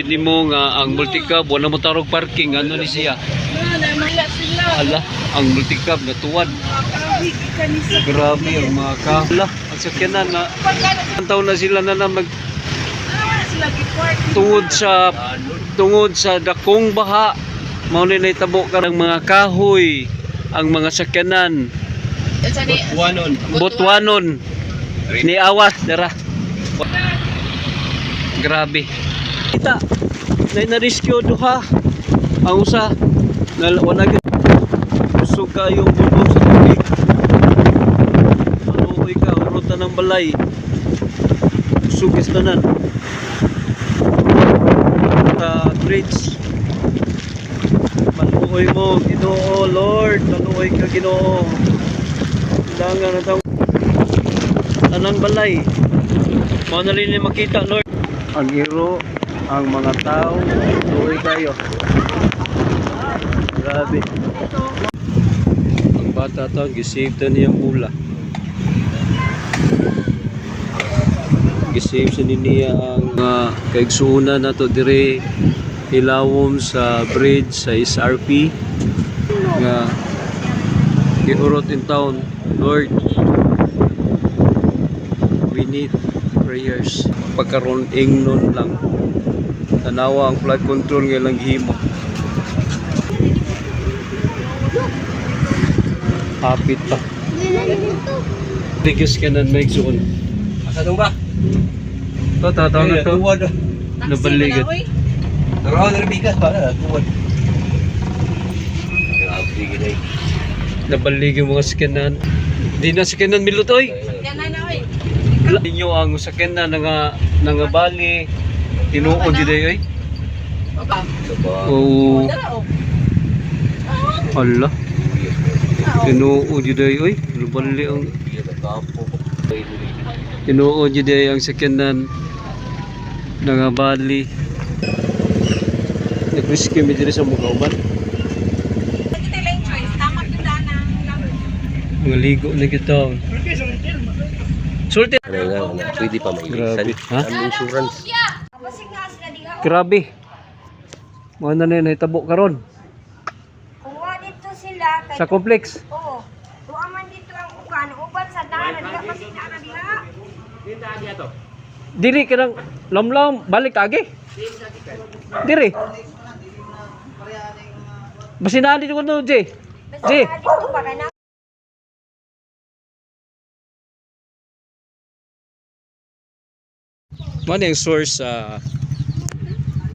Hindi mo nga ang multicab wala mo tarog parking ano ni siya. Ala, ang multicab natuwad. Grabe ang mga ala, ang sakyanan na ang taon na sila na mag tungod sa dakong baha mao ni nahitabo karang mga kahoy ang mga sakyanan. Botwanon ni awas dara. Grabe. Kita na rescue duha ang usa na wala gyud usog kayo bulong sa tubig. Aluoy ka urutan ng balay. Usog tanan. Bridge. Maluoy mo Ginoo Lord, maluoy ka Ginoo. Dangan na taong tanang balay. Mao na rin makita Lord. Ang iro, ang mga tao, tuloy kayo. Grabe. Ang bata to, gisave ta niyang bula. Gisave sa niya ang kaigsuunan na to dire hilawom sa bridge sa SRP nga giurot in town. Lord, we need prayers. Pagkaroon ingnon lang tanawa ang flood control nga lang himo. Hapit pa biggest kanan may igsuon asa dong ba to tatawag na to nabaligat taraw na bigas para tuwad grabe gid nabalig yung mga sakanan di na sakanan milutoy ninyo ang sakanan nga bali tinuod di day oh Allah tinuod di day bali ang tinuod di day ang sakanan nga bali nagriski mi diri sa Mugauban mga ligo na kita sulti pwede pa may insurance. Grabe. Mo na nahitabo karon. Kuha dito sila kay Sa complex. oo. Tuwa man dito ang uban sa daan diha pasina na diha. Dito agi ato. Diri kanang lamlam balik agi. Diri. Basinali ko no, J. Dito pa kana. Ano yung source sa